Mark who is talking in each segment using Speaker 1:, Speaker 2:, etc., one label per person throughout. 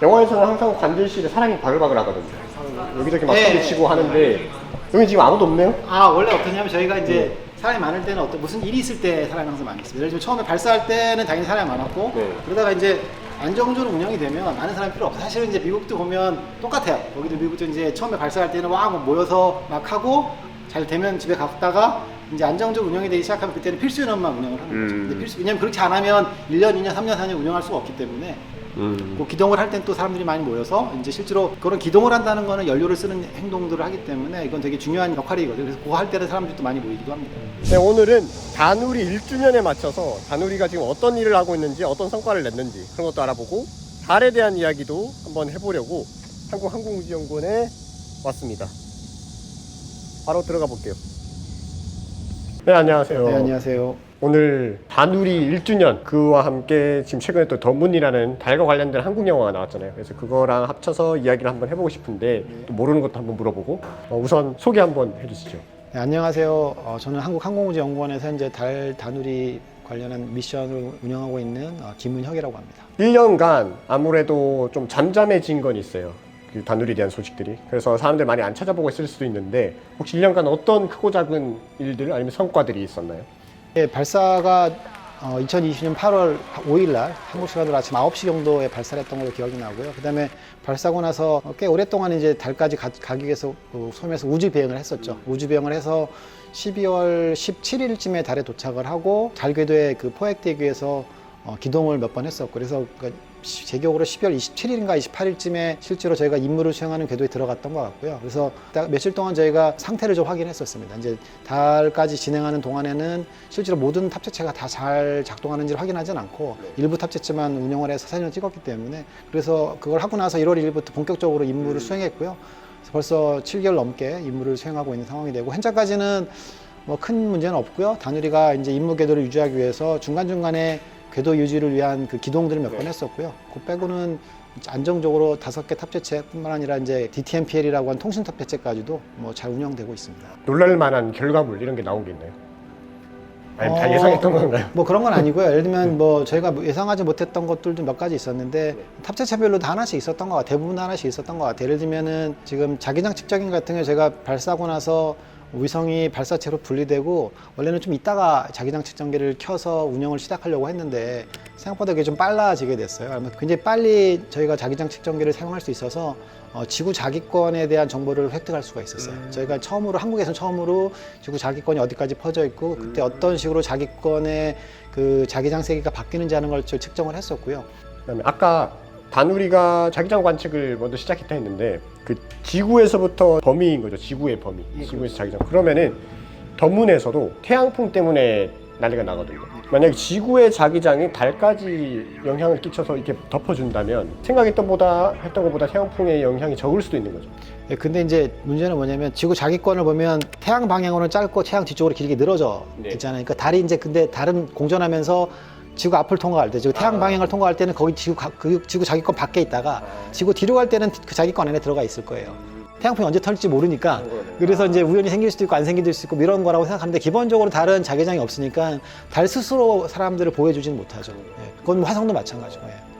Speaker 1: 영화에서는 항상 관제실에 사람이 바글바글 하거든요. 여기저기 막
Speaker 2: 네.
Speaker 1: 소리치고 하는데 여기 지금 아무도 없네요?
Speaker 2: 원래 어떠냐면 저희가 이제 사람이 많을 때는 무슨 일이 있을 때 사람이 항상 많이 있습니다. 예를 들면 처음에 발사할 때는 당연히 사람이 많았고
Speaker 1: 네.
Speaker 2: 그러다가 이제 안정적으로 운영이 되면 많은 사람이 필요 없어요. 사실은 이제 미국도 보면 똑같아요. 거기도 미국도 이제 처음에 발사할 때는 막 모여서 막 하고 잘 되면 집에 갔다가 이제 안정적으로 운영이 되기 시작하면 그때는 필수 인원만 운영을 하는 거죠. 근데 왜냐면 그렇게 안 하면 1년, 2년, 3년, 4년 운영할 수가 없기 때문에 그 기동을 할 땐 또 사람들이 많이 모여서 이제 실제로 그런 기동을 한다는 거는 연료를 쓰는 행동들을 하기 때문에 이건 되게 중요한 역할이거든요. 그래서 그거 할 때는 사람들이 또 많이 모이기도 합니다.
Speaker 1: 네, 오늘은 다누리 1주년에 맞춰서 다누리가 지금 어떤 일을 하고 있는지 어떤 성과를 냈는지 그런 것도 알아보고 달에 대한 이야기도 한번 해보려고 한국항공우주연구원에 왔습니다. 바로 들어가 볼게요. 네, 안녕하세요.
Speaker 2: 네, 안녕하세요.
Speaker 1: 오늘 다누리 1주년 그와 함께 지금 최근에 또 더문이라는 달과 관련된 한국 영화가 나왔잖아요. 그래서 그거랑 합쳐서 이야기를 한번 해보고 싶은데 또 모르는 것도 한번 물어보고 우선 소개 한번 해주시죠.
Speaker 2: 네, 안녕하세요. 저는 한국항공우주연구원에서 현재 달 다누리 관련한 미션을 운영하고 있는 김은혁이라고 합니다.
Speaker 1: 1년간 아무래도 좀 잠잠해진 건 있어요. 그 다누리에 대한 소식들이. 그래서 사람들 많이 안 찾아보고 있을 수도 있는데 혹시 1년간 어떤 크고 작은 일들 아니면 성과들이 있었나요?
Speaker 2: 네, 발사가 2020년 8월 5일 날 한국 시간으로 아침 9시 정도에 발사를 했던 걸로 기억이 나고요. 그 다음에 발사하고 나서 꽤 오랫동안 이제 달까지 가기 위해서 소위 말해서 우주 비행을 했었죠. 우주 비행을 해서 12월 17일쯤에 달에 도착을 하고 달 궤도에 포획되기 위해서 기동을 몇 번 했었고 그래서 제 기억으로 12월 27일인가 28일쯤에 실제로 저희가 임무를 수행하는 궤도에 들어갔던 것 같고요. 그래서 며칠 동안 저희가 상태를 좀 확인했었습니다. 이제 달까지 진행하는 동안에는 실제로 모든 탑재체가 다 잘 작동하는지를 확인하진 않고 일부 탑재체만 운영을 해서 사진을 찍었기 때문에 그래서 그걸 하고 나서 1월 1일부터 본격적으로 임무를 수행했고요. 그래서 벌써 7개월 넘게 임무를 수행하고 있는 상황이 되고 현재까지는 뭐 큰 문제는 없고요. 다누리가 이제 임무 궤도를 유지하기 위해서 중간중간에 궤도 유지를 위한 기동들을 몇 번 했었고요. 그 빼고는 안정적으로 5개 탑재체뿐만 아니라 이제 DTMPL이라고 하는 통신 탑재체까지도 뭐 잘 운영되고 있습니다.
Speaker 1: 놀랄 만한 결과물 이런 게 나오겠네요. 아니 다 예상했던 건가요?
Speaker 2: 뭐 그런 건 아니고요. 예를 들면 뭐 저희가 예상하지 못했던 것들도 몇 가지 있었는데 탑재체별로 다 하나씩 있었던 것 같아요. 대부분 하나씩 있었던 것 같아요. 예를 들면은 지금 자기장 측정기 같은 경우 제가 발사하고 나서 위성이 발사체로 분리되고 원래는 좀 이따가 자기장 측정기를 켜서 운영을 시작하려고 했는데 생각보다 그게 좀 빨라지게 됐어요. 굉장히 빨리 저희가 자기장 측정기를 사용할 수 있어서 지구 자기권에 대한 정보를 획득할 수가 있었어요. 저희가 한국에서는 처음으로 지구 자기권이 어디까지 퍼져 있고 그때 어떤 식으로 자기권의 자기장 세기가 바뀌는지 하는 걸 측정을 했었고요.
Speaker 1: 그다음에 아까 다누리가 자기장 관측을 먼저 시작했다 했는데 지구에서부터 범위인 거죠. 지구의 범위. 지구에서 자기장. 그러면은 더문에서도 태양풍 때문에 난리가 나거든요. 만약에 지구의 자기장이 달까지 영향을 끼쳐서 이렇게 덮어준다면 생각했던 것보다 태양풍의 영향이 적을 수도 있는 거죠.
Speaker 2: 네, 근데 이제 문제는 뭐냐면 지구 자기권을 보면 태양 방향으로는 짧고 태양 뒤쪽으로 길게 늘어져 있잖아요. 그러니까 달이 이제 근데 달은 공전하면서 지구 앞을 통과할 때, 지구 태양 방향을 통과할 때는 거기 지구 자기권 밖에 있다가 지구 뒤로 갈 때는 그 자기권 안에 들어가 있을 거예요. 태양풍이 언제 털릴지 모르니까 그래서 이제 우연히 생길 수도 있고 안 생길 수도 있고 뭐 이런 거라고 생각하는데 기본적으로 달은 자기장이 없으니까 달 스스로 사람들을 보여주지는 못하죠. 예. 그건 뭐 화성도 마찬가지고. 예.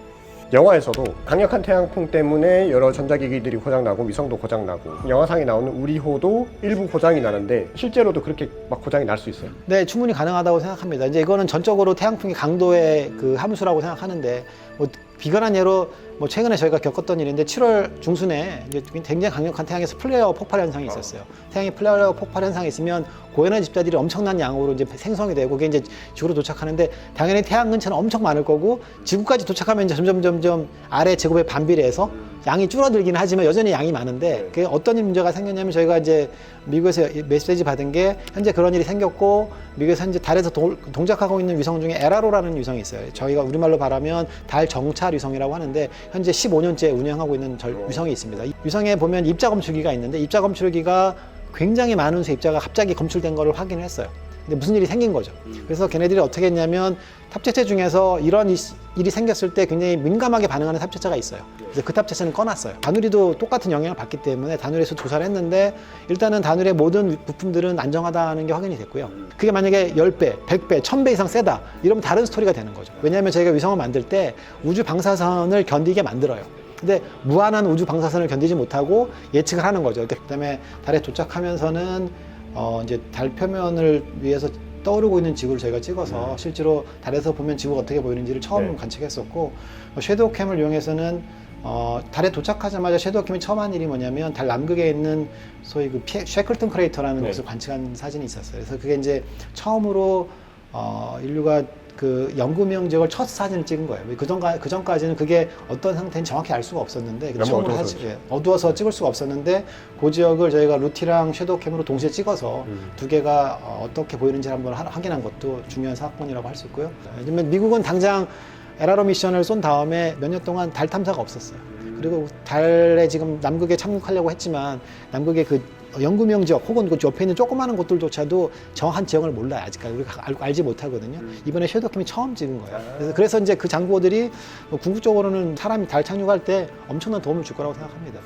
Speaker 1: 영화에서도 강력한 태양풍 때문에 여러 전자기기들이 고장나고 위성도 고장나고 영화상에 나오는 우리호도 일부 고장이 나는데 실제로도 그렇게 막 고장이 날 수 있어요?
Speaker 2: 네, 충분히 가능하다고 생각합니다. 이제 이거는 전적으로 태양풍의 강도의 함수라고 생각하는데 뭐 비관한 예로 뭐 최근에 저희가 겪었던 일인데 7월 중순에 이제 굉장히 강력한 태양에서 플레어 폭발 현상이 있었어요. 태양이 플레어 폭발 현상이 있으면 고에너지 집자들이 엄청난 양으로 이제 생성이 되고 그게 이제 지구로 도착하는데 당연히 태양 근처는 엄청 많을 거고 지구까지 도착하면 이제 점점 아래 제곱에 반비례해서 양이 줄어들기는 하지만 여전히 양이 많은데 그게 어떤 문제가 생겼냐면 저희가 이제 미국에서 메시지 받은 게 현재 그런 일이 생겼고 미국에서 현재 달에서 동작하고 있는 위성 중에 에라로라는 위성이 있어요. 저희가 우리말로 말하면 달 정찰 위성이라고 하는데 현재 15년째 운영하고 있는 위성이 있습니다. 이 위성에 보면 입자 검출기가 있는데 입자 검출기가 굉장히 많은 수 입자가 갑자기 검출된 거를 확인을 했어요. 근데 무슨 일이 생긴 거죠. 그래서 걔네들이 어떻게 했냐면 탑재체 중에서 이런 일이 생겼을 때 굉장히 민감하게 반응하는 탑재체가 있어요. 그래서 그 탑재체는 꺼놨어요. 다누리도 똑같은 영향을 받기 때문에 다누리에서 조사를 했는데 일단은 다누리의 모든 부품들은 안정하다는 게 확인이 됐고요. 그게 만약에 10배, 100배, 1000배 이상 세다 이러면 다른 스토리가 되는 거죠. 왜냐하면 저희가 위성을 만들 때 우주 방사선을 견디게 만들어요. 근데 무한한 우주 방사선을 견디지 못하고 예측을 하는 거죠. 그다음에 달에 도착하면서는 이제 달 표면을 위해서 떠오르고 있는 지구를 저희가 찍어서 실제로 달에서 보면 지구가 어떻게 보이는지를 처음
Speaker 1: 네.
Speaker 2: 관측했었고, 섀도우 캠을 이용해서는 달에 도착하자마자 섀도우 캠이 처음 한 일이 뭐냐면 달 남극에 있는 소위 그 쉐클턴 크레이터라는
Speaker 1: 네.
Speaker 2: 곳을 관측한 사진이 있었어요. 그래서 그게 이제 처음으로 인류가 그 영구명 지역을 첫 사진을 찍은 거예요. 그 전까지는 그게 어떤 상태인지 정확히 알 수가 없었는데,
Speaker 1: 너무
Speaker 2: 처음으로
Speaker 1: 어두워서
Speaker 2: 어두워서 찍을 수가 없었는데, 그 지역을 저희가 루티랑 섀도우 캠으로 동시에 찍어서 두 개가 어떻게 보이는지를 한번 확인한 것도 중요한 사건이라고 할 수 있고요. 왜냐면 미국은 당장 에라로 미션을 쏜 다음에 몇 년 동안 달 탐사가 없었어요. 그리고 달에 지금 남극에 착륙하려고 했지만 남극의 그 영구명 지역 혹은 그 옆에 있는 조그마한 곳들조차도 정확한 지형을 몰라요. 아직까지 우리가 알지 못하거든요. 이번에 섀도우 캠이 처음 찍은 거예요. 그래서 이제 그 장비들이 궁극적으로는 사람이 달 착륙할 때 엄청난 도움을 줄 거라고 생각합니다.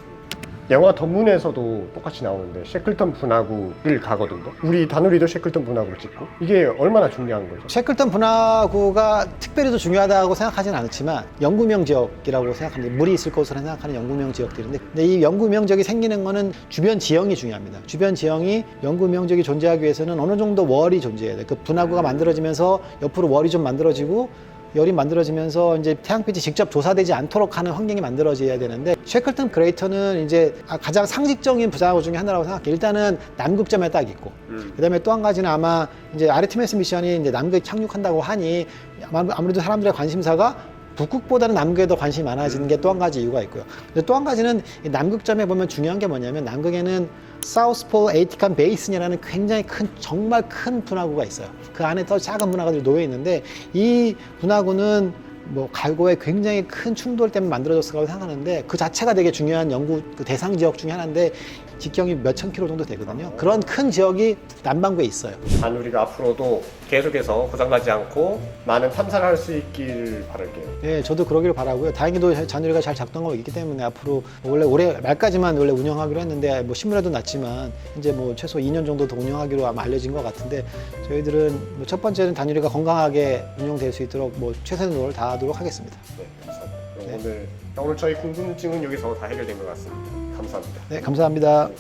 Speaker 1: 영화 던문에서도 똑같이 나오는데 쉐클턴 분화구를 가거든요. 우리 다누리도 쉐클턴 분화구를 찍고, 이게 얼마나 중요한 거죠?
Speaker 2: 쉐클턴 분화구가 특별히 더 중요하다고 생각하지는 않지만 영구명 지역이라고 생각합니다. 물이 있을 것으로 생각하는 영구명 지역들인데, 근데 이 영구명 지역이 생기는 거는 주변 지형이 중요합니다. 주변 지형이 영구명 지역이 존재하기 위해서는 어느 정도 월이 존재해야 돼요. 그 분화구가 만들어지면서 옆으로 월이 좀 만들어지고 열이 만들어지면서 이제 태양빛이 직접 조사되지 않도록 하는 환경이 만들어져야 되는데, 쉐클턴 크레이터는 이제 가장 상식적인 분화구 중에 하나라고 생각해요. 일단은 남극점에 딱 있고, 그다음에 또 한 가지는 아마 이제 아르테미스 미션이 이제 남극에 착륙한다고 하니 아무래도 사람들의 관심사가 북극보다는 남극에 더 관심이 많아지는 게 또 한 가지 이유가 있고요. 근데 또 한 가지는 이 남극점에 보면 중요한 게 뭐냐면, 남극에는 사우스폴 에이티칸 베이슨이라는 굉장히 큰, 정말 큰 분화구가 있어요. 그 안에 더 작은 분화구들이 놓여 있는데, 이 분화구는 뭐 과거에 굉장히 큰 충돌 때문에 만들어졌을 거라고 생각하는데, 그 자체가 되게 중요한 연구 그 대상 지역 중에 하나인데, 직경이 몇천 킬로 정도 되거든요. 그런 큰 지역이 남반구에 있어요.
Speaker 1: 다누리가 앞으로도 계속해서 고장나지 않고 많은 탐사를 할 수 있길 바랄게요.
Speaker 2: 예, 저도 그러기를 바라고요. 다행히도 다누리가 잘 작동하고 있기 때문에 앞으로 원래 올해 말까지만 원래 운영하기로 했는데, 뭐 신문에도 났지만 이제 뭐 최소 2년 정도 더 운영하기로 아마 알려진 것 같은데, 저희들은 뭐 첫 번째는 다누리가 건강하게 운영될 수 있도록 뭐 최선의 노력을 다하도록 하겠습니다.
Speaker 1: 네, 감사합니다. 오늘 저희 궁금증은 여기서 다 해결된 것 같습니다. 감사합니다.
Speaker 2: 네, 감사합니다.